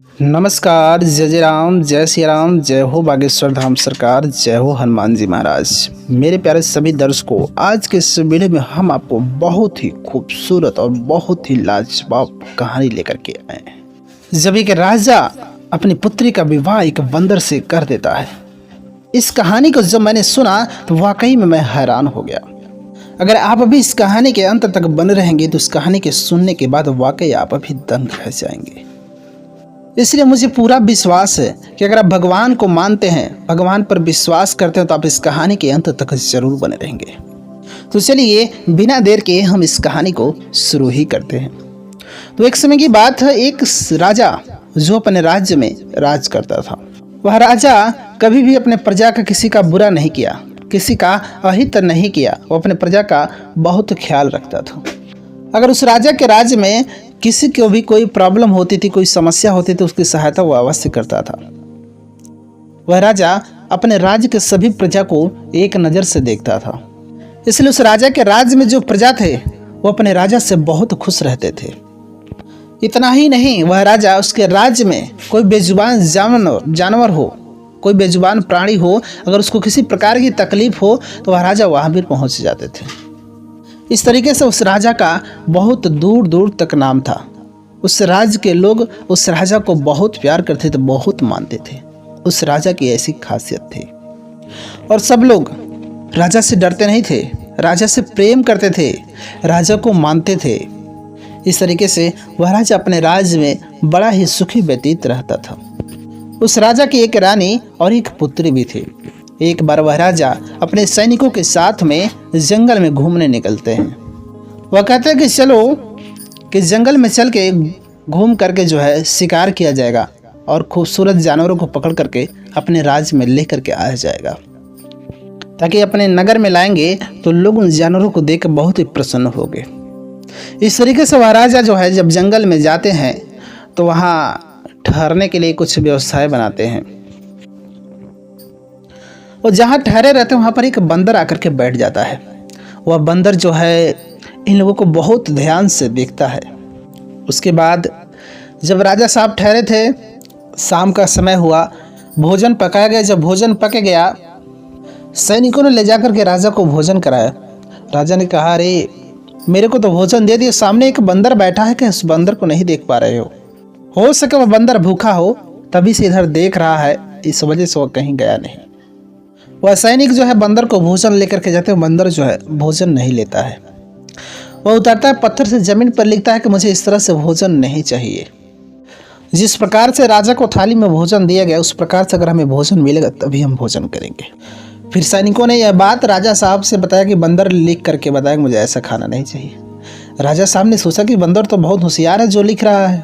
नमस्कार, जय राम, जय श्री राम, जय हो बागेश्वर धाम सरकार, जय हो हनुमान जी महाराज। मेरे प्यारे सभी दर्शकों, आज के इस वीडियो में हम आपको बहुत ही खूबसूरत और बहुत ही लाजवाब कहानी लेकर के आए हैं। जब एक राजा अपनी पुत्री का विवाह एक बंदर से कर देता है। इस कहानी को जब मैंने सुना तो वाकई में मैं हैरान हो गया। अगर आप अभी इस कहानी के अंत तक बने रहेंगे तो इस कहानी के सुनने के बाद वाकई आप अभी दंग रह जाएंगे। इसलिए मुझे पूरा विश्वास है कि अगर आप भगवान को मानते हैं, भगवान पर विश्वास करते हैं, तो आप इस कहानी के अंत तक जरूर बने रहेंगे। तो चलिए बिना देर के हम इस कहानी को शुरू ही करते हैं। तो एक समय की बात है, एक राजा जो अपने राज्य में राज करता था। वह राजा कभी भी अपने प्रजा का किसी का बुरा नहीं किया, किसी का अहित नहीं किया। वो अपने प्रजा का बहुत ख्याल रखता था। अगर उस राजा के राज्य में किसी को भी कोई प्रॉब्लम होती थी, कोई समस्या होती थी, उसकी सहायता वो अवश्य करता था। वह राजा अपने राज्य के सभी प्रजा को एक नज़र से देखता था। इसलिए उस राजा के राज्य में जो प्रजा थे वो अपने राजा से बहुत खुश रहते थे। इतना ही नहीं, वह राजा उसके राज्य में कोई बेजुबान जानवर हो, कोई बेजुबान प्राणी हो, अगर उसको किसी प्रकार की तकलीफ हो तो वह राजा वहाँ भी पहुँच जाते थे। इस तरीके से उस राजा का बहुत दूर दूर तक नाम था। उस राज्य के लोग उस राजा को बहुत प्यार करते थे, बहुत मानते थे। उस राजा की ऐसी खासियत थी। और सब लोग राजा से डरते नहीं थे, राजा से प्रेम करते थे, राजा को मानते थे। इस तरीके से वह राजा अपने राज्य में बड़ा ही सुखी व्यतीत रहता था। उस राजा की एक रानी और एक पुत्री भी थी। एक बार वह राजा अपने सैनिकों के साथ में जंगल में घूमने निकलते हैं। वह कहते हैं कि चलो कि जंगल में चल के घूम करके जो है शिकार किया जाएगा और खूबसूरत जानवरों को पकड़ करके अपने राज्य में ले करके आया जाएगा, ताकि अपने नगर में लाएंगे तो लोग उन जानवरों को देख बहुत ही प्रसन्न होंगे। इस तरीके से वह राजा जो है जब जंगल में जाते हैं तो वहाँ ठहरने के लिए कुछ व्यवस्थाएं बनाते हैं। और जहाँ ठहरे रहते हैं वहाँ पर एक बंदर आकर के बैठ जाता है। वह बंदर जो है इन लोगों को बहुत ध्यान से देखता है। उसके बाद जब राजा साहब ठहरे थे, शाम का समय हुआ, भोजन पकाया गया। जब भोजन पक गया, सैनिकों ने ले जाकर के राजा को भोजन कराया। राजा ने कहा, अरे मेरे को तो भोजन दे दिया, सामने एक बंदर बैठा है, कि उस बंदर को नहीं देख पा रहे हो सके वह बंदर भूखा हो, तभी से इधर देख रहा है, इस वजह से वह कहीं गया नहीं। वह सैनिक जो है बंदर को भोजन लेकर के जाते हैं। बंदर जो है भोजन नहीं लेता है। वह उतरता है, पत्थर से जमीन पर लिखता है कि मुझे इस तरह से भोजन नहीं चाहिए। जिस प्रकार से राजा को थाली में भोजन दिया गया, उस प्रकार से अगर हमें भोजन मिलेगा तभी हम भोजन करेंगे। फिर सैनिकों ने यह बात राजा साहब से बताया कि बंदर लिख करके बताया कि मुझे ऐसा खाना नहीं चाहिए। राजा साहब ने सोचा कि बंदर तो बहुत होशियार है जो लिख रहा है।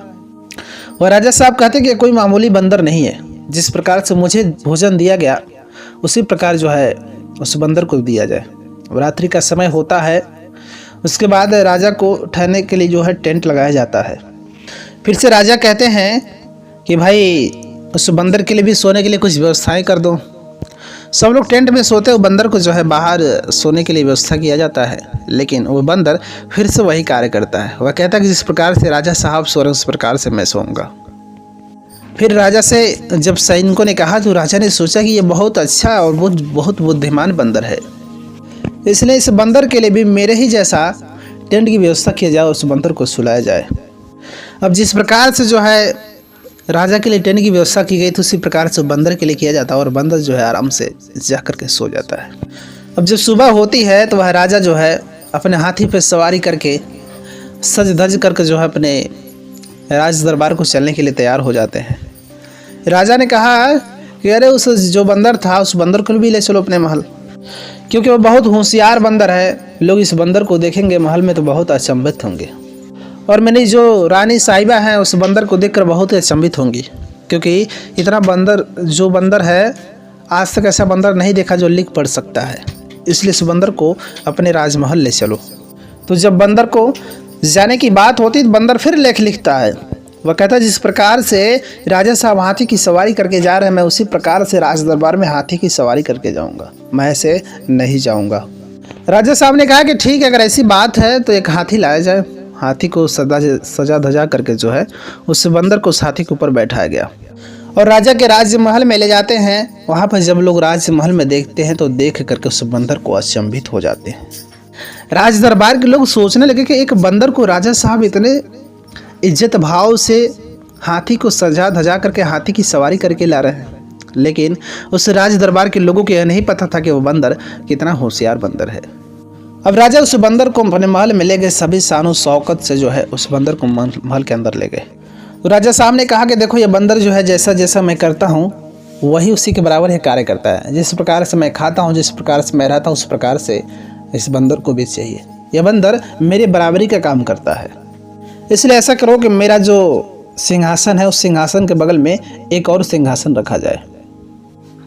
वह राजा साहब कहते कि कोई मामूली बंदर नहीं है, जिस प्रकार से मुझे भोजन दिया गया उसी प्रकार जो है उस बंदर को दिया जाए। रात्रि का समय होता है। उसके बाद राजा को ठहरने के लिए जो है टेंट लगाया जाता है। फिर से राजा कहते हैं कि भाई उस बंदर के लिए भी सोने के लिए कुछ व्यवस्थाएं कर दो। सब लोग टेंट में सोते हैं, बंदर को जो है बाहर सोने के लिए व्यवस्था किया जाता है। लेकिन वो बंदर फिर से वही कार्य करता है। वह कहता है कि जिस प्रकार से राजा साहब सो रहे उस प्रकार से मैं सोऊंगा। फिर राजा से जब सैनिकों ने कहा तो राजा ने सोचा कि ये बहुत अच्छा और बहुत बुद्धिमान बंदर है, इसलिए इस बंदर के लिए भी मेरे ही जैसा टेंट की व्यवस्था किया जाए और उस बंदर को सुलाया जाए। अब जिस प्रकार से जो है राजा के लिए टेंट की व्यवस्था की गई, तो उसी प्रकार से बंदर के लिए किया जाता है और बंदर जो है आराम से जा कर के सो जाता है। अब जब सुबह होती है तो वह राजा जो है अपने हाथी पर सवारी करके सज धज करके जो है अपने राज दरबार को चलने के लिए तैयार हो जाते हैं। राजा ने कहा कि अरे उस जो बंदर था उस बंदर को भी ले चलो अपने महल, क्योंकि वो बहुत होशियार बंदर है। लोग इस बंदर को देखेंगे महल में तो बहुत अचंभित होंगे, और मेरी जो रानी साहिबा है उस बंदर को देखकर बहुत ही अचंभित होंगी, क्योंकि इतना जो बंदर है आज तक ऐसा बंदर नहीं देखा जो लिख पढ़ सकता है। इसलिए इस बंदर को अपने राजमहल ले चलो। तो जब बंदर को जाने की बात होती तो बंदर फिर लेख लिखता है। वह कहता है जिस प्रकार से राजा साहब हाथी की सवारी करके जा रहे हैं, मैं उसी प्रकार से राज दरबार में हाथी की सवारी करके जाऊंगा, मैं ऐसे नहीं जाऊंगा। राजा साहब ने कहा कि ठीक है, अगर ऐसी बात है तो एक हाथी लाया जाए। हाथी को सजा धजा करके जो है उस बंदर को उस हाथी के ऊपर बैठाया गया और राजा के राजमहल में ले जाते हैं। वहाँ पर जब लोग राजमहल में देखते हैं तो देख करके उस बंदर को अचंभित हो जाते हैं। राज दरबार के लोग सोचने लगे कि एक बंदर को राजा साहब इतने इज्जत भाव से हाथी को सजा धजा करके हाथी की सवारी करके ला रहे हैं, लेकिन उस राज दरबार के लोगों को यह नहीं पता था कि वो बंदर कितना होशियार बंदर है। अब राजा उस बंदर को अपने महल में ले गए, सभी शानो शौकत से जो है उस बंदर को महल के अंदर ले गए। तो राजा साहब ने कहा कि देखो ये बंदर जो है जैसा जैसा मैं करता हूँ वही उसी के बराबर ये कार्य करता है। जिस प्रकार से मैं खाता हूँ, जिस प्रकार से मैं रहता हूँ, उस प्रकार से इस बंदर को भी चाहिए। यह बंदर मेरे बराबरी का काम करता है, इसलिए ऐसा करो कि मेरा जो सिंहासन है उस सिंहासन के बगल में एक और सिंहासन रखा जाए,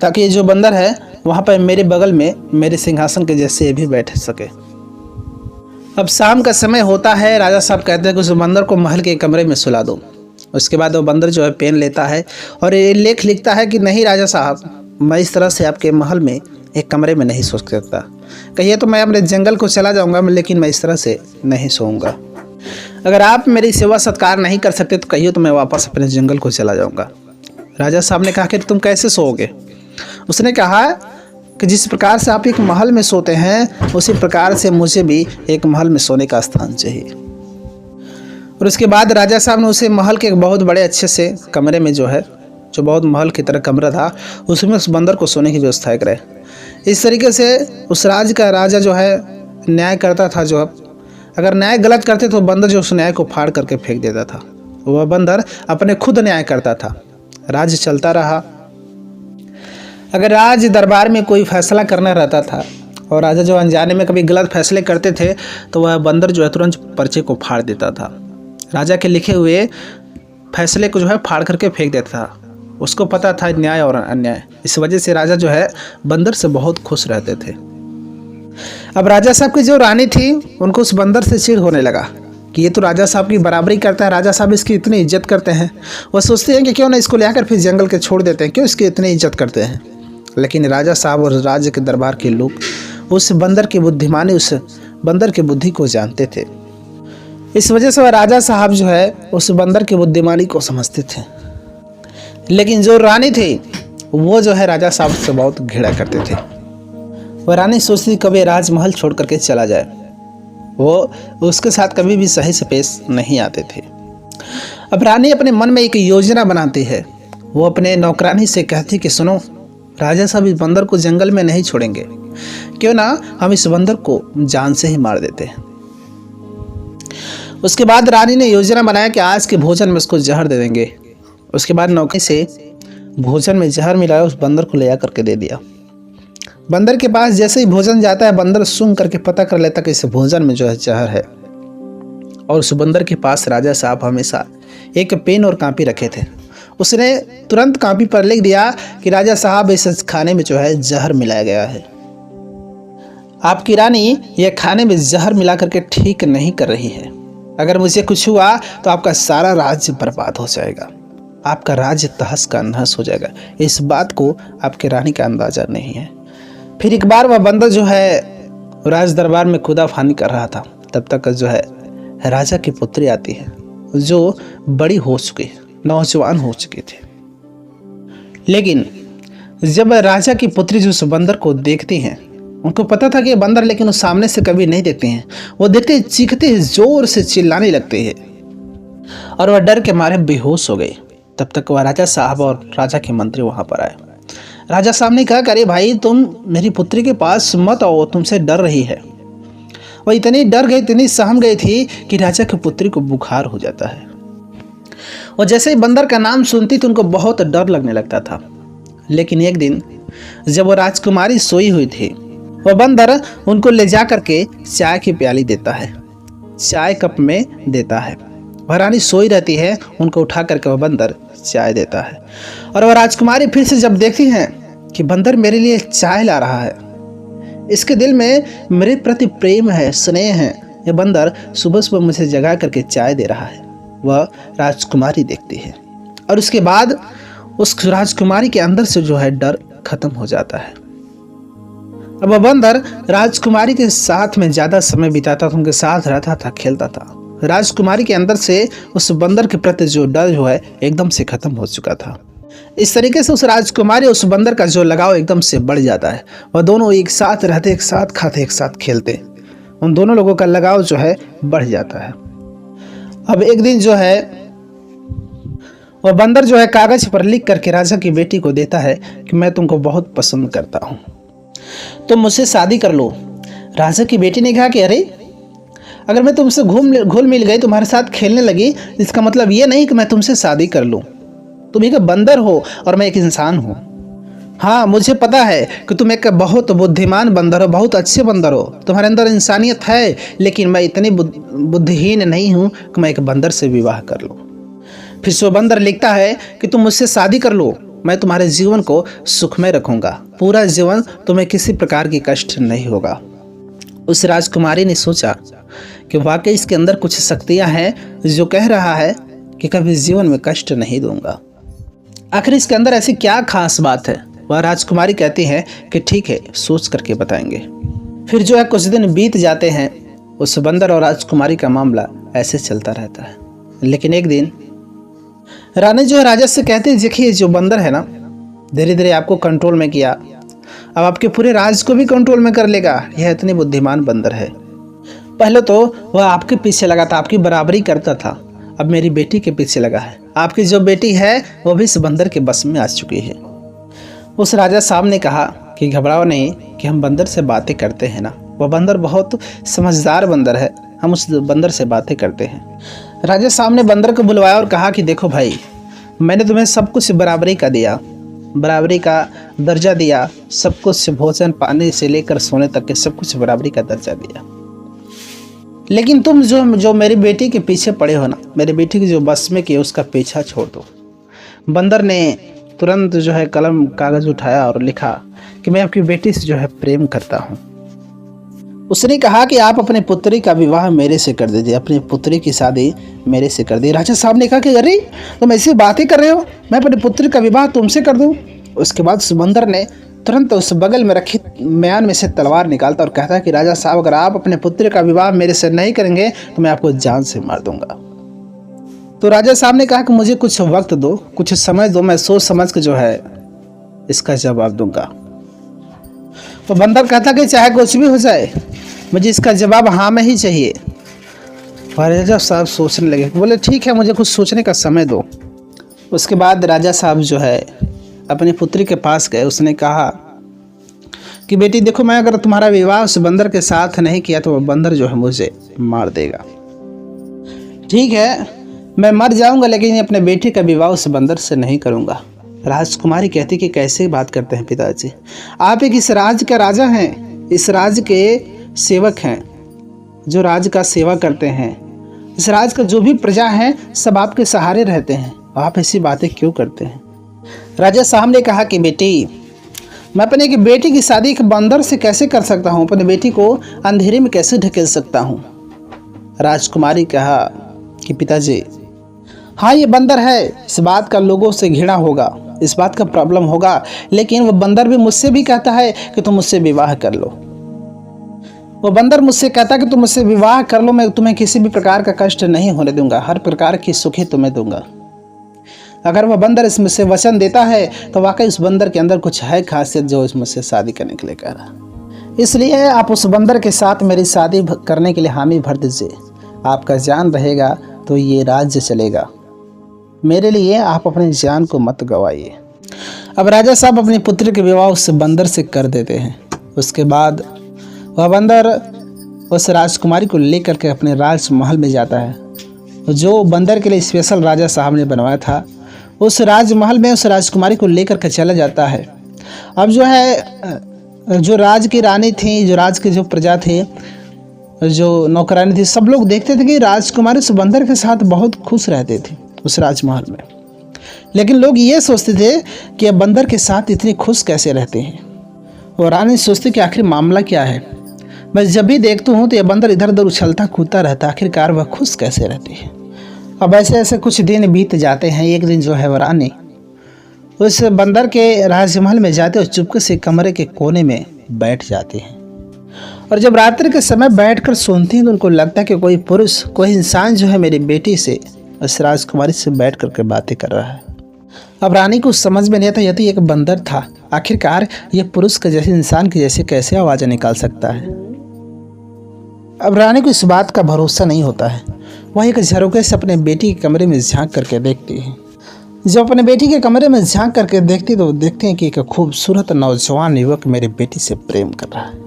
ताकि ये जो बंदर है वहाँ पर मेरे बगल में मेरे सिंहासन के जैसे ये भी बैठ सके। अब शाम का समय होता है। राजा साहब कहते हैं कि उस बंदर को महल के कमरे में सुला दो। उसके बाद वो बंदर जो है पेन लेता है और ये लेख लिखता है कि नहीं राजा साहब, मैं इस तरह से आपके महल में एक कमरे में नहीं सो सकता। कहिए तो मैं अपने जंगल को चला जाऊंगा, लेकिन मैं इस तरह से नहीं सोऊंगा। अगर आप मेरी सेवा सत्कार नहीं कर सकते तो कहिए तो मैं वापस अपने जंगल को चला जाऊंगा। राजा साहब ने कहा कि तुम कैसे सोओगे? उसने कहा कि जिस प्रकार से आप एक महल में सोते हैं उसी प्रकार से मुझे भी एक महल में सोने का स्थान चाहिए। और उसके बाद राजा साहब ने उसे महल के एक बहुत बड़े अच्छे से कमरे में जो है, जो बहुत महल की तरह कमरा था, उसमें उस बंदर को सोने की व्यवस्था करे। इस तरीके से उस राज्य का राजा जो है न्याय करता था। जो अगर न्याय गलत करते तो बंदर जो उस न्याय को फाड़ करके फेंक देता था। वह बंदर अपने खुद न्याय करता था। राज्य चलता रहा। अगर राज दरबार में कोई फैसला करना रहता था और राजा जो अनजाने में कभी गलत फैसले करते थे तो वह बंदर जो है तुरंत पर्चे को फाड़ देता था। राजा के लिखे हुए फैसले को जो है फाड़ करके फेंक देता था। उसको पता था न्याय और अन्याय। इस वजह से राजा जो है बंदर से बहुत खुश रहते थे। अब राजा साहब की जो रानी थी उनको उस बंदर से चिढ़ होने लगा कि ये तो राजा साहब की बराबरी करता है, राजा साहब इसकी इतनी इज्जत करते हैं। वह सोचते हैं कि क्यों ना इसको ले आकर फिर जंगल के छोड़ देते हैं, क्यों इसकी इतनी इज्जत करते हैं। लेकिन राजा साहब और राज्य के दरबार के लोग उस बंदर की बुद्धिमानी, उस बंदर की बुद्धि को जानते थे। इस वजह से वह राजा साहब जो है उस बंदर की बुद्धिमानी को समझते थे। लेकिन जो रानी थी वो जो है राजा साहब से बहुत घृणा करते थे। वह रानी सोचती कभी राजमहल छोड़ करके चला जाए। वो उसके साथ कभी भी सही से पेश नहीं आते थे। अब रानी अपने मन में एक योजना बनाती है। वो अपने नौकरानी से कहती कि सुनो, राजा साहब इस बंदर को जंगल में नहीं छोड़ेंगे, क्यों ना हम इस बंदर को जान से ही मार देते हैं। उसके बाद रानी ने योजना बनाया कि आज के भोजन में उसको जहर दे देंगे। उसके बाद नौकरी से भोजन में जहर मिलाया, उस बंदर को ले आकर के दे दिया। बंदर के पास जैसे ही भोजन जाता है, बंदर सूंघ करके पता कर लेता कि इस भोजन में जो है जहर है। और उस बंदर के पास राजा साहब हमेशा एक पेन और कापी रखे थे। उसने तुरंत कापी पर लिख दिया कि राजा साहब इस खाने में जो है जहर मिलाया गया है। आपकी रानी यह खाने में जहर मिला करके ठीक नहीं कर रही है। अगर मुझे कुछ हुआ तो आपका सारा राज्य बर्बाद हो जाएगा, आपका राज्य तहस का नहस हो जाएगा। इस बात को आपके रानी का अंदाजा नहीं है। फिर एक बार वह बंदर जो है राज दरबार में खुदा फानी कर रहा था। तब तक जो है राजा की पुत्री आती है, जो बड़ी हो चुकी, नौजवान हो चुकी थी। लेकिन जब राजा की पुत्री जो उस बंदर को देखती हैं, उनको पता था कि ये बंदर, लेकिन वो सामने से कभी नहीं देखते हैं। वो देखते ही चीखते ही जोर से चिल्लाने लगते हैं और वह डर के मारे बेहोश हो गए। तब तक वह राजा साहब और राजा के मंत्री वहां पर आए। राजा साहब ने कहा, अरे भाई, तुम मेरी पुत्री के पास मत आओ, तुमसे डर रही है। वह इतनी डर गई, इतनी सहम गई थी कि राजा की पुत्री को बुखार हो जाता है। और जैसे ही बंदर का नाम सुनती तो उनको बहुत डर लगने लगता था। लेकिन एक दिन जब वो राजकुमारी सोई हुई थी, वह बंदर उनको ले जा करके चाय की प्याली देता है, चाय कप में देता है। वह रानी सोई रहती है, उनको उठा करके वह बंदर चाय देता है। और वह राजकुमारी फिर से जब देखती हैं कि बंदर मेरे लिए चाय ला रहा है, इसके दिल में मेरे प्रति प्रेम है, स्नेह है, यह बंदर सुबह सुबह मुझे जगा करके चाय दे रहा है, वह राजकुमारी देखती है। और उसके बाद उस राजकुमारी के अंदर से जो है डर खत्म हो जाता है। अब वह बंदर राजकुमारी के साथ में ज़्यादा समय बिताता था, उनके साथ रहता था, खेलता था। राजकुमारी के अंदर से उस बंदर के प्रति जो डर जो है एकदम से खत्म हो चुका था। इस तरीके से उस राजकुमारी और उस बंदर का जो लगाव एकदम से बढ़ जाता है। वह दोनों एक साथ रहते, एक साथ खाते, एक साथ खेलते। उन दोनों लोगों का लगाव जो है बढ़ जाता है। अब एक दिन जो है वह बंदर जो है कागज पर लिख करके राजा की बेटी को देता है कि मैं तुमको बहुत पसंद करता हूँ, तुम मुझसे शादी कर लो। राजा की बेटी ने कहा कि अरे, अगर मैं तुमसे घुल मिल गई, तुम्हारे साथ खेलने लगी, इसका मतलब ये नहीं कि मैं तुमसे शादी कर लूँ। तुम एक बंदर हो और मैं एक इंसान हूँ। हाँ, मुझे पता है कि तुम एक बहुत बुद्धिमान बंदर हो, बहुत अच्छे बंदर हो, तुम्हारे अंदर इंसानियत है, लेकिन मैं इतनी बुद्धिहीन नहीं हूँ कि मैं एक बंदर से विवाह कर लूँ। फिर वो बंदर लिखता है कि तुम मुझसे शादी कर लो, मैं तुम्हारे जीवन को सुखमय रखूँगा, पूरा जीवन तुम्हें किसी प्रकार की कष्ट नहीं होगा। उस राजकुमारी ने सोचा कि वाकई इसके अंदर कुछ शक्तियाँ हैं जो कह रहा है कि कभी जीवन में कष्ट नहीं दूंगा। आखिर इसके अंदर ऐसी क्या खास बात है? वह राजकुमारी कहती है कि ठीक है, सोच करके बताएंगे। फिर जो है कुछ दिन बीत जाते हैं, उस बंदर और राजकुमारी का मामला ऐसे चलता रहता है। लेकिन एक दिन रानी जो है राजा से कहती है, देखिए जो बंदर है ना, धीरे धीरे आपको कंट्रोल में किया, अब आपके पूरे राज को भी कंट्रोल में कर लेगा। यह इतनी बुद्धिमान बंदर है। पहले तो वह आपके पीछे लगा था, आपकी बराबरी करता था, अब मेरी बेटी के पीछे लगा है। आपकी जो बेटी है वो भी इस बंदर के बस में आ चुकी है। उस राजा साहब ने कहा कि घबराओ नहीं, कि हम बंदर से बातें करते हैं ना। वह बंदर बहुत समझदार बंदर है, हम उस बंदर से बातें करते हैं। राजा साहब ने बंदर को बुलवाया और कहा कि देखो भाई, मैंने तुम्हें सब कुछ बराबरी का दिया, बराबरी का दर्जा दिया, सब कुछ, भोजन पानी से लेकर सोने तक के सब कुछ बराबरी का दर्जा दिया, लेकिन तुम जो मेरी बेटी के पीछे पड़े हो ना, मेरी बेटी की जो बस में की, उसका पीछा छोड़ दो। बंदर ने तुरंत जो है कलम कागज उठाया और लिखा कि मैं आपकी बेटी से जो है प्रेम करता हूँ। उसने कहा कि आप अपने पुत्री का विवाह मेरे से कर दीजिए, अपनी पुत्री की शादी मेरे से कर दी। राजा साहब ने कहा कि अरे, तुम ऐसी बातें कर रहे हो, मैं अपनी पुत्री का विवाह तुमसे कर दूँ? उसके बाद उस बंदर ने तुरंत उस बगल में रखी म्यान में से तलवार निकालता और कहता है कि राजा साहब, अगर आप अपने पुत्र का विवाह मेरे से नहीं करेंगे तो मैं आपको जान से मार दूंगा। तो राजा साहब ने कहा कि मुझे कुछ वक्त दो, कुछ समय दो, मैं सोच समझ के जो है इसका जवाब दूंगा। तो बंदर कहता कि चाहे कुछ भी हो जाए, मुझे इसका जवाब हाँ में ही चाहिए। राजा साहब सोचने लगे, बोले ठीक है, मुझे कुछ सोचने का समय दो। उसके बाद राजा साहब जो है अपनी पुत्री के पास गए। उसने कहा कि बेटी देखो, मैं अगर तुम्हारा विवाह उस बंदर के साथ नहीं किया तो वह बंदर जो है मुझे मार देगा। ठीक है, मैं मर जाऊंगा, लेकिन अपने बेटे का विवाह उस बंदर से नहीं करूंगा। राजकुमारी कहती कि कैसे बात करते हैं पिताजी, आप एक इस राज के राजा हैं, इस राज के सेवक हैं, जो राज का सेवा करते हैं। इस राज का जो भी प्रजा है सब आपके सहारे रहते हैं, आप ऐसी बातें क्यों करते हैं? राजा साहब ने कहा कि बेटी, मैं अपने की बेटी की शादी एक बंदर से कैसे कर सकता हूँ, अपनी बेटी को अंधेरे में कैसे ढकेल सकता हूँ? राजकुमारी कहा कि पिताजी, हाँ ये बंदर है, इस बात का लोगों से घृणा होगा, इस बात का प्रॉब्लम होगा, लेकिन वो बंदर भी मुझसे भी कहता है कि तुम मुझसे विवाह कर लो। वो बंदर मुझसे कहता है कि तुम मुझसे विवाह कर लो, मैं तुम्हें किसी भी प्रकार का कष्ट नहीं होने दूंगा, हर प्रकार की सुखी तुम्हें दूंगा। अगर वह बंदर इसमें से वचन देता है तो वाकई उस बंदर के अंदर कुछ है खासियत जो इसमें से शादी करने के लिए कह रहा। इसलिए आप उस बंदर के साथ मेरी शादी करने के लिए हामी भर दीजिए, आपका जान रहेगा तो ये राज्य चलेगा, मेरे लिए आप अपनी जान को मत गवाइए। अब राजा साहब अपनी पुत्री के विवाह उस बंदर से कर देते हैं। उसके बाद वह बंदर उस राजकुमारी को लेकर के अपने राजमहल में जाता है जो बंदर के लिए स्पेशल राजा साहब ने बनवाया था। उस राजमहल में उस राजकुमारी को लेकर के चला जाता है। अब जो है जो राज की रानी थी, जो राज के जो प्रजा थे, जो नौकरानी थी, सब लोग देखते थे कि राजकुमारी उस बंदर के साथ बहुत खुश रहते थे उस राजमहल में। लेकिन लोग ये सोचते थे कि अब बंदर के साथ इतने खुश कैसे रहते हैं। और रानी सोचती कि आखिर मामला क्या है, मैं जब भी देखती हूँ तो यह बंदर इधर उधर उछलता कूदता रहता, आखिरकार वह खुश कैसे रहती है। अब ऐसे ऐसे कुछ दिन बीत जाते हैं। एक दिन जो है वह रानी उस बंदर के राजमहल में जाते और चुपके से कमरे के कोने में बैठ जाते हैं और जब रात्रि के समय बैठकर सुनती हैं तो उनको लगता है कि कोई पुरुष, कोई इंसान जो है मेरी बेटी से, उस राजकुमारी से बैठ करके बातें कर रहा है। अब रानी को समझ में नहीं आता, यह तो एक बंदर था, आखिरकार ये पुरुष के जैसे, इंसान के जैसे कैसे आवाज़ें निकाल सकता है। अब रानी को इस बात का भरोसा नहीं होता है। वह एक झरोखे से अपने बेटी के कमरे में झांक करके देखती है। जब अपने बेटी के कमरे में झांक करके देखती तो देखते हैं कि एक खूबसूरत नौजवान युवक मेरी बेटी से प्रेम कर रहा है।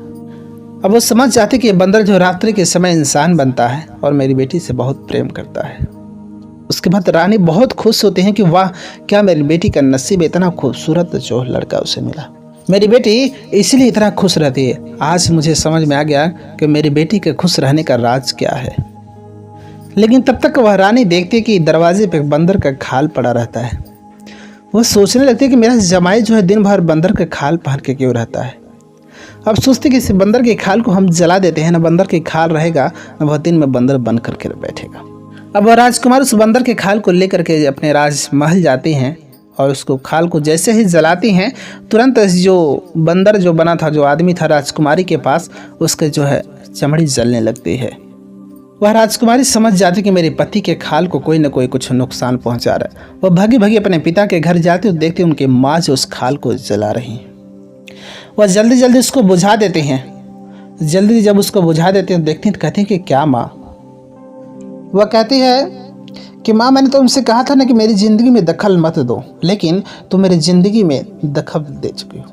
अब वो समझ जाते कि ये बंदर जो रात्रि के समय इंसान बनता है और मेरी बेटी से बहुत प्रेम करता है। उसके बाद रानी बहुत खुश होती हैं कि वाह, क्या मेरी बेटी का नसीब इतना खूबसूरत जो लड़का उसे मिला। मेरी बेटी इसलिए इतना खुश रहती है। आज मुझे समझ में आ गया कि मेरी बेटी के खुश रहने का राज क्या है। लेकिन तब तक वह रानी देखती है कि दरवाजे पे बंदर का खाल पड़ा रहता है। वह सोचने लगती है कि मेरा जमाई जो है दिन भर बंदर का खाल पहन के क्यों रहता है। अब सोचते कि इस बंदर के खाल को हम जला देते हैं, ना बंदर के खाल रहेगा, न वह दिन में बंदर बन करके बैठेगा। अब वह राजकुमार उस बंदर के खाल को लेकर के अपने राजमहल जाती हैं और उसको खाल को जैसे ही जलाती हैं, तुरंत जो बंदर जो बना था, जो आदमी था राजकुमारी के पास, उसके जो है चमड़ी जलने लगती है। वह राजकुमारी समझ जाती कि मेरे पति के खाल को कोई न कोई कुछ नुकसान पहुंचा रहा है। वह भागी भागी अपने पिता के घर जाती और देखती उनकी माँ जो उस खाल को जला रही। वह जल्दी जल्दी उसको बुझा देते हैं। जल्दी जब उसको बुझा देते हैं देखती हैं, कहती हैं कि क्या माँ। वह कहती है कि माँ, मैंने तो तुमसे कहा था ना कि मेरी ज़िंदगी में दखल मत दो, लेकिन तुम मेरी ज़िंदगी में दखल दे चुकी हो।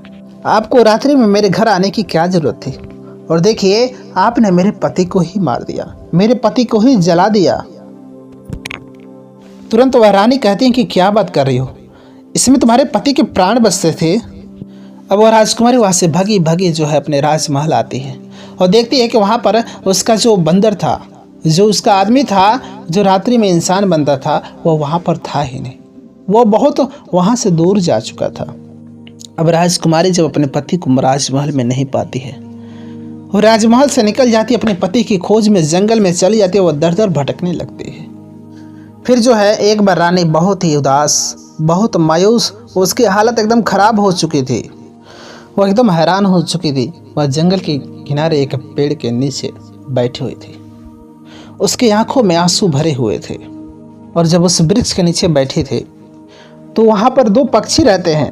आपको रात्रि में मेरे घर आने की क्या ज़रूरत थी? और देखिए, आपने मेरे पति को ही मार दिया, मेरे पति को ही जला दिया। तुरंत वह रानी कहती है कि क्या बात कर रही हो, इसमें तुम्हारे पति के प्राण बचते थे। अब वह राजकुमारी वहाँ से भागी भागी जो है अपने राजमहल आती है और देखती है कि वहाँ पर उसका जो बंदर था, जो उसका आदमी था, जो रात्रि में इंसान बनता था, वह वहाँ पर था ही नहीं। वह बहुत वहाँ से दूर जा चुका था। अब राजकुमारी जब अपने पति को राजमहल में नहीं पाती है, वो राजमहल से निकल जाती है, अपने पति की खोज में जंगल में चली जाती है। वह दर दर भटकने लगती है। फिर जो है एक बार रानी बहुत ही उदास, बहुत मायूस, उसकी हालत एकदम खराब हो चुकी थी। वह एकदम हैरान हो चुकी थी। वह जंगल के किनारे एक पेड़ के नीचे बैठी हुई थी। उसकी आंखों में आंसू भरे हुए थे। और जब उस वृक्ष के नीचे बैठे थे तो वहाँ पर दो पक्षी रहते हैं।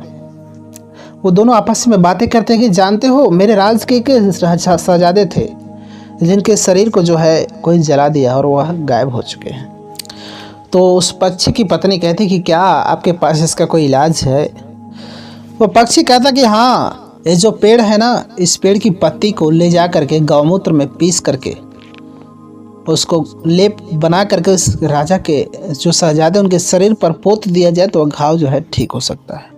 वो दोनों आपस में बातें करते हैं कि जानते हो, मेरे राज के शहजादे थे जिनके शरीर को जो है कोई जला दिया और वह गायब हो चुके हैं। तो उस पक्षी की पत्नी कहती कि क्या आपके पास इसका कोई इलाज है? वो पक्षी कहता कि हाँ, ये जो पेड़ है ना, इस पेड़ की पत्ती को ले जा करके गौमूत्र में पीस करके उसको लेप बना करके उस राजा के जो शहजादे उनके शरीर पर पोत दिया जाए तो वह घाव जो है ठीक हो सकता है।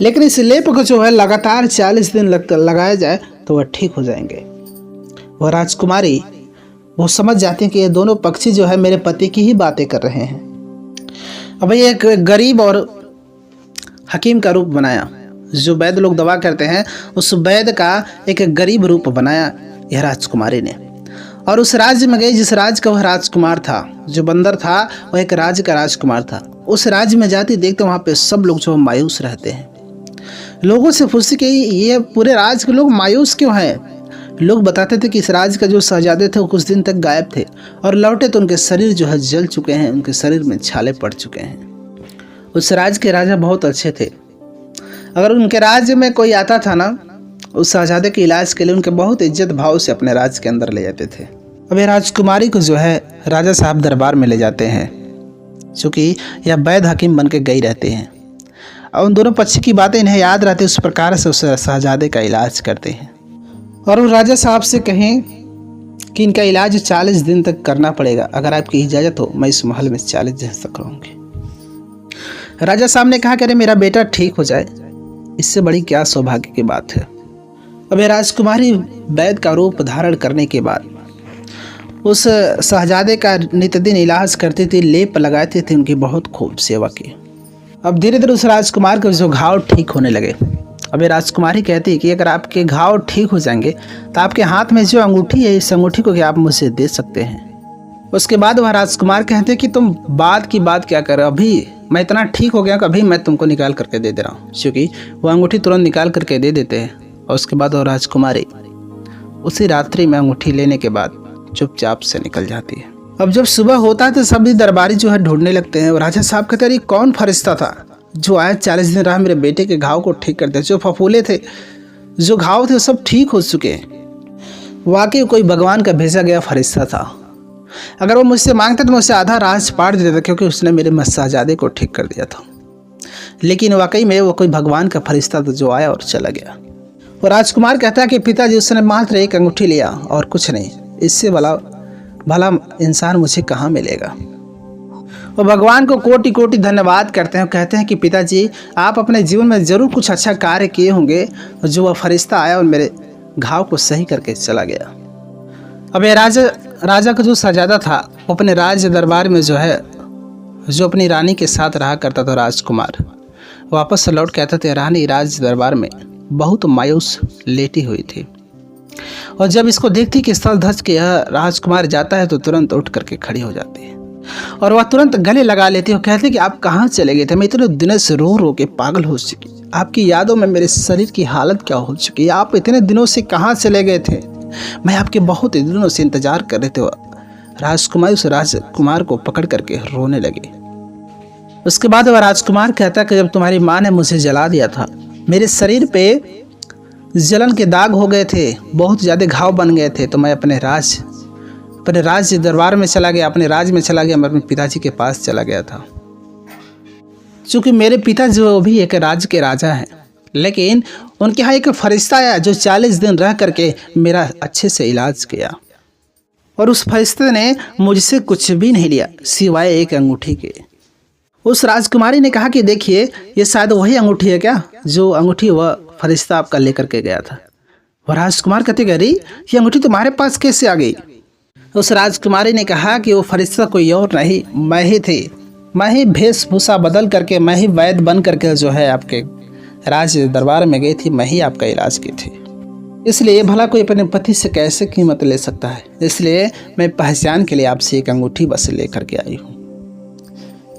लेकिन इस लेप को जो है लगातार 40 दिन लगाया जाए तो वह ठीक हो जाएंगे। वह राजकुमारी वो समझ जाते हैं कि ये दोनों पक्षी जो है मेरे पति की ही बातें कर रहे हैं। अब ये एक गरीब और हकीम का रूप बनाया। जो वैद्य लोग दवा करते हैं, उस वैद्य का एक गरीब रूप बनाया यह राजकुमारी ने। और उस राज्य में गई जिस राज्य का वह राजकुमार था, जो बंदर था वह एक राज्य का राजकुमार था। उस राज्य में जाती देखते वहाँ पे सब लोग जो मायूस रहते हैं। लोगों से पूछती कि ये पूरे राज्य के लोग मायूस क्यों हैं? लोग बताते थे कि इस राज्य का जो शहजादे थे वो कुछ दिन तक गायब थे और लौटे तो उनके शरीर जो है जल चुके हैं, उनके शरीर में छाले पड़ चुके हैं। उस राज्य के राजा बहुत अच्छे थे। अगर उनके राज्य में कोई आता था ना, उस शहजादे के इलाज के लिए उनके बहुत इज्जत भाव से अपने राज्य के अंदर ले जाते थे। अब ये राजकुमारी को जो है राजा साहब दरबार में ले जाते हैं, चूँकि यह वैद्य हकीम बन के गई रहते हैं और उन दोनों पक्षी की बातें इन्हें याद रहती, उस प्रकार से उस शहजादे का इलाज करते हैं। और उन राजा साहब से कहें कि इनका इलाज 40 दिन तक करना पड़ेगा, अगर आपकी इजाज़त हो मैं इस महल में 40 दिन तक रहूँगी। राजा साहब ने कहा कि अरे मेरा बेटा ठीक हो जाए, इससे बड़ी क्या सौभाग्य की बात है। अब ये राजकुमारी वैद्य का रूप धारण करने के बाद उस शहजादे का नित्यदिन इलाज करती थी, लेप लगाते थे, उनकी बहुत खूब सेवा की। अब धीरे धीरे उस राजकुमार के जो घाव ठीक होने लगे। अब ये राजकुमारी कहती है कि अगर आपके घाव ठीक हो जाएंगे तो आपके हाथ में जो अंगूठी है, इस अंगूठी को क्या आप मुझे दे सकते हैं? उसके बाद वह राजकुमार कहते हैं कि तुम बात की बात क्या कर रहे हो, अभी मैं इतना ठीक हो गया कि अभी मैं तुमको निकाल करके दे रहा हूँ। क्योंकि वह अंगूठी तुरंत निकाल करके दे देते हैं। और उसके बाद वो राजकुमारी उसी रात्रि में अंगूठी लेने के बाद चुपचाप से निकल जाती है। अब जब सुबह होता है तो सभी दरबारी जो है ढूंढने लगते हैं और राजा साहब कहते हैं, कौन फरिश्ता था जो आया 40 दिन रहा मेरे बेटे के घाव को ठीक कर दिया, जो फफूले थे, जो घाव थे वो सब ठीक हो चुके हैं। वाकई कोई भगवान का भेजा गया फरिश्ता था। अगर वो मुझसे मांगता तो मैं उसे आधा राज पाड़ देता, क्योंकि उसने मेरे शहजादे को ठीक कर दिया था। लेकिन वाकई में वो कोई भगवान का फरिश्ता था जो आया और चला गया। और राजकुमार कहता है कि पिताजी उसने मात्र एक अंगूठी लिया और कुछ नहीं, इससे भला इंसान मुझे कहाँ मिलेगा। वो भगवान को कोटि कोटि धन्यवाद करते हैं, कहते हैं कि पिताजी आप अपने जीवन में ज़रूर कुछ अच्छा कार्य किए होंगे जो वह फरिश्ता आया और मेरे घाव को सही करके चला गया। अब ये राजा का जो शहजादा था वो अपने राज दरबार में जो अपनी रानी के साथ रहा करता था राजकुमार, वापस लौट के आता था। रानी राज दरबार में बहुत मायूस लेटी हुई थी और जब इसको देखती कि स्थल धस के यह राजकुमार जाता है तो तुरंत उठ करके खड़ी हो जाती है और वह तुरंत गले लगा लेती है और कहती है कि आप कहाँ चले गए थे, मैं इतने दिनों से रो रो के पागल हो चुकी, आपकी यादों में मेरे शरीर की हालत क्या हो चुकी है, आप इतने दिनों से कहाँ चले गए थे, मैं आपके बहुत दिनों से इंतजार कर रहे थे। राजकुमार उस राजकुमार को पकड़ करके रोने लगे। उसके बाद वह राजकुमार कहता है कि जब तुम्हारी माँ ने मुझे जला दिया था, मेरे शरीर पे जलन के दाग हो गए थे, बहुत ज़्यादा घाव बन गए थे, तो मैं अपने राज दरबार में चला गया, अपने राज में चला गया, मैं अपने पिताजी के पास चला गया था। चूँकि मेरे पिता जो भी एक राज के राजा हैं, लेकिन उनके यहाँ एक फरिश्ता आया जो 40 दिन रह करके मेरा अच्छे से इलाज किया और उस फरिश्ते ने मुझसे कुछ भी नहीं लिया सिवाय एक अंगूठी के। उस राजकुमारी ने कहा कि देखिए ये शायद वही अंगूठी है क्या जो अंगूठी वह फरिश्ता आपका लेकर के गया था। वह राजकुमार कहते अरे ये अंगूठी तुम्हारे पास कैसे आ गई। उस राजकुमारी ने कहा कि वो फरिश्ता कोई और नहीं, मैं ही थी, मैं ही वेशभूषा बदल करके, मैं ही वैद्य बन करके जो है आपके राज दरबार में गई थी, मैं ही आपका इलाज की थी। इसलिए भला कोई अपने पति से कैसे कीमत ले सकता है, इसलिए मैं पहचान के लिए आपसे एक अंगूठी बस लेकर के आई हूँ।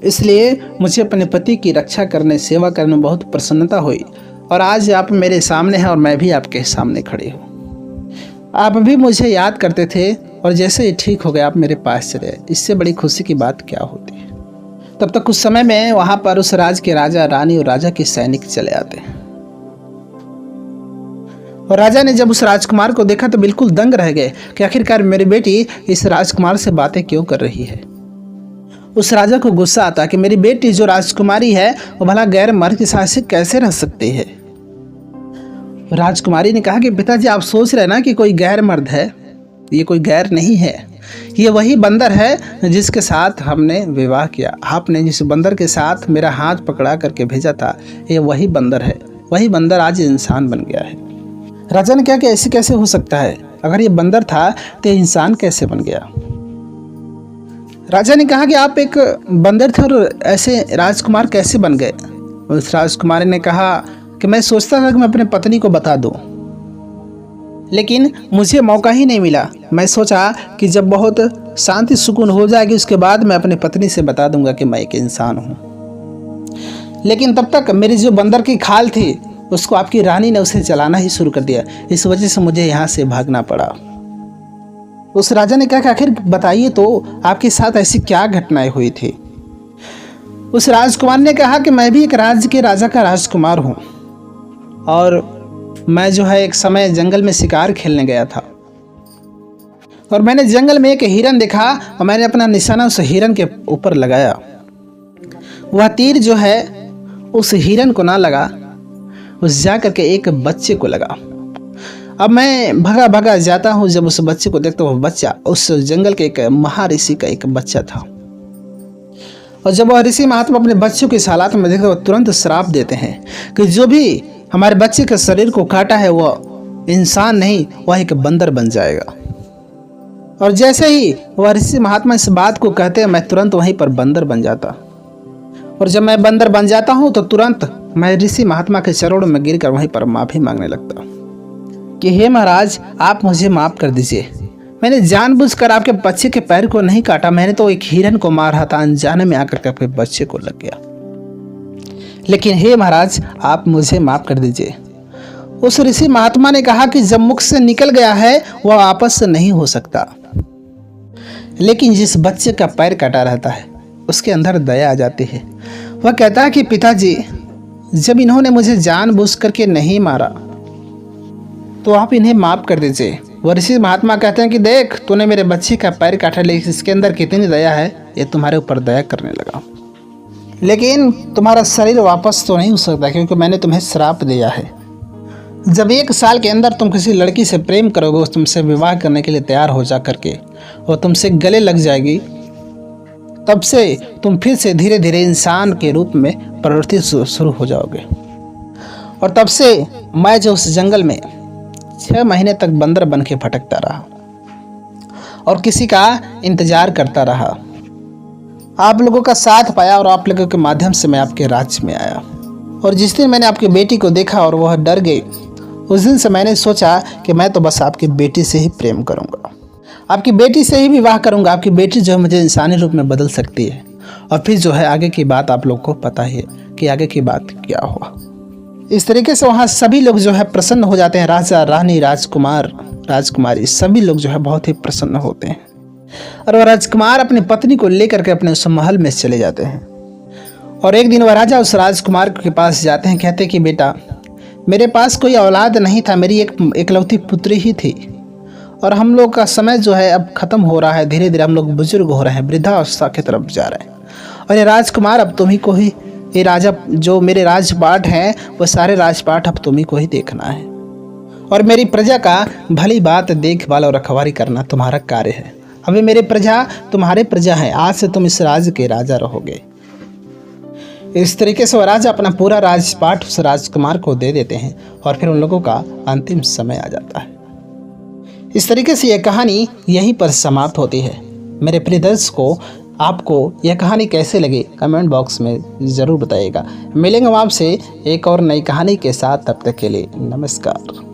इसलिए मुझे अपने पति की रक्षा करने, सेवा करने में बहुत प्रसन्नता हुई और आज आप मेरे सामने हैं और मैं भी आपके सामने खड़ी हूँ। आप भी मुझे याद करते थे और जैसे ही ठीक हो गए आप मेरे पास चले आए, इससे बड़ी खुशी की बात क्या होती है। तब तक कुछ समय में वहाँ पर उस राज के राजा, रानी और राजा के सैनिक चले आते हैं और राजा ने जब उस राजकुमार को देखा तो बिल्कुल दंग रह गए कि आखिरकार मेरी बेटी इस राजकुमार से बातें क्यों कर रही है। उस राजा को गुस्सा आता कि मेरी बेटी जो राजकुमारी है वो भला गैर मर्द के साथ से कैसे रह सकती है। राजकुमारी ने कहा कि पिताजी आप सोच रहे ना कि कोई गैर मर्द है, ये कोई गैर नहीं है, ये वही बंदर है जिसके साथ हमने विवाह किया। आपने जिस बंदर के साथ मेरा हाथ पकड़ा करके भेजा था ये वही बंदर है, वही बंदर आज इंसान बन गया है। राजा ने कहा कि ऐसे कैसे हो सकता है, अगर ये बंदर था तो इंसान कैसे बन गया। राजा ने कहा कि आप एक बंदर थे और ऐसे राजकुमार कैसे बन गए। उस राजकुमारी ने कहा कि मैं सोचता था कि मैं अपने पत्नी को बता दूं, लेकिन मुझे मौका ही नहीं मिला। मैं सोचा कि जब बहुत शांति सुकून हो जाएगी उसके बाद मैं अपनी पत्नी से बता दूंगा कि मैं एक इंसान हूँ। लेकिन तब तक मेरी जो बंदर की खाल थी उसको आपकी रानी ने उसे जलाना ही शुरू कर दिया, इस वजह से मुझे यहाँ से भागना पड़ा। उस राजा ने कहा कि आखिर बताइए तो आपके साथ ऐसी क्या घटनाएं हुई थी। उस राजकुमार ने कहा कि मैं भी एक राज्य के राजा का राजकुमार हूँ और मैं जो है एक समय जंगल में शिकार खेलने गया था और मैंने जंगल में एक हिरन देखा और मैंने अपना निशाना उस हिरन के ऊपर लगाया। वह तीर जो है उस हिरन को ना लगा, उस जा करके एक बच्चे को लगा। अब मैं भगा भगा जाता हूँ, जब उस बच्चे को देखता हूँ वह बच्चा उस जंगल के एक महाऋषि का एक बच्चा था और जब वह ऋषि महात्मा अपने बच्चों के हालात में देखते वह तुरंत श्राप देते हैं कि जो भी हमारे बच्चे के शरीर को काटा है वह इंसान नहीं, वह एक बंदर बन जाएगा। और जैसे ही वह ऋषि महात्मा इस बात को कहते हैं मैं तुरंत वहीं पर बंदर बन जाता और जब मैं बंदर बन जाता हूँ तो तुरंत मैं ऋषि महात्मा के चरणों में गिरकर वहीं पर माफ़ी मांगने लगता कि हे महाराज आप मुझे माफ़ कर दीजिए, मैंने जानबूझकर आपके बच्चे के पैर को नहीं काटा, मैंने तो एक हिरन को मार रहा था, अनजाने में आकर के आपके बच्चे को लग गया, लेकिन हे महाराज आप मुझे माफ़ कर दीजिए। उस ऋषि महात्मा ने कहा कि जब मुख से निकल गया है वह वापस नहीं हो सकता, लेकिन जिस बच्चे का पैर कटा रहता है उसके अंदर दया आ जाती है। वह कहता है कि पिताजी, जब इन्होंने मुझे जानबूझ करके नहीं मारा तो आप इन्हें माफ़ कर दीजिए। वह ऋषि महात्मा कहते हैं कि देख, तूने मेरे बच्चे का पैर काटा, लेकिन इसके अंदर कितनी दया है, ये तुम्हारे ऊपर दया करने लगा। लेकिन तुम्हारा शरीर वापस तो नहीं हो सकता, क्योंकि मैंने तुम्हें श्राप दिया है। जब 1 साल के अंदर तुम किसी लड़की से प्रेम करोगे, उस तुमसे विवाह करने के लिए तैयार हो जा करके वो तुमसे गले लग जाएगी, तब से तुम फिर से धीरे धीरे इंसान के रूप में प्रवृत्ति शुरू हो जाओगे। और तब से मैं जो उस जंगल में 6 महीने तक बंदर बन के भटकता रहा और किसी का इंतजार करता रहा, आप लोगों का साथ पाया और आप लोगों के माध्यम से मैं आपके राज्य में आया। और जिस दिन मैंने आपकी बेटी को देखा और वह डर गई, उस दिन से मैंने सोचा कि मैं तो बस आपकी बेटी से ही प्रेम करूंगा, आपकी बेटी से ही विवाह करूंगा। आपकी बेटी जो है मुझे इंसानी रूप में बदल सकती है। और फिर जो है आगे की बात आप लोग को पता ही है कि आगे की बात क्या हुआ। इस तरीके से वहाँ सभी लोग जो है प्रसन्न हो जाते हैं। राजा, रानी, राजकुमार, राजकुमारी सभी लोग जो है बहुत ही प्रसन्न होते हैं। और वह राजकुमार अपनी पत्नी को लेकर के अपने उस महल में चले जाते हैं। और एक दिन वह राजा उस राजकुमार के पास जाते हैं, कहते कि बेटा, मेरे पास कोई औलाद नहीं था, मेरी एक इकलौती पुत्री ही थी और हम लोग का समय जो है अब ख़त्म हो रहा है, धीरे धीरे हम लोग बुजुर्ग हो रहे हैं, वृद्धावस्था की तरफ जा रहे हैं। और ये राजकुमार अब तुम्ही को ही, ये राजा जो मेरे राजपाट हैं वो सारे राजपाट अब तुम्ही को ही देखना है और मेरी प्रजा का भली बात देखभाल और रखवाली करना तुम्हारा कार्य है। अभी मेरे प्रजा तुम्हारे प्रजा है, आज से तुम इस राज्य के राजा रहोगे। इस तरीके से वह राजा अपना पूरा राजपाट उस राजकुमार को दे देते हैं और फिर उन लोगों का अंतिम समय आ जाता है। इस तरीके से यह कहानी यहीं पर समाप्त होती है। मेरे प्रिय दर्शकों, आपको यह कहानी कैसे लगी कमेंट बॉक्स में ज़रूर बताइएगा। मिलेंगे हम आपसे एक और नई कहानी के साथ, तब तक के लिए नमस्कार।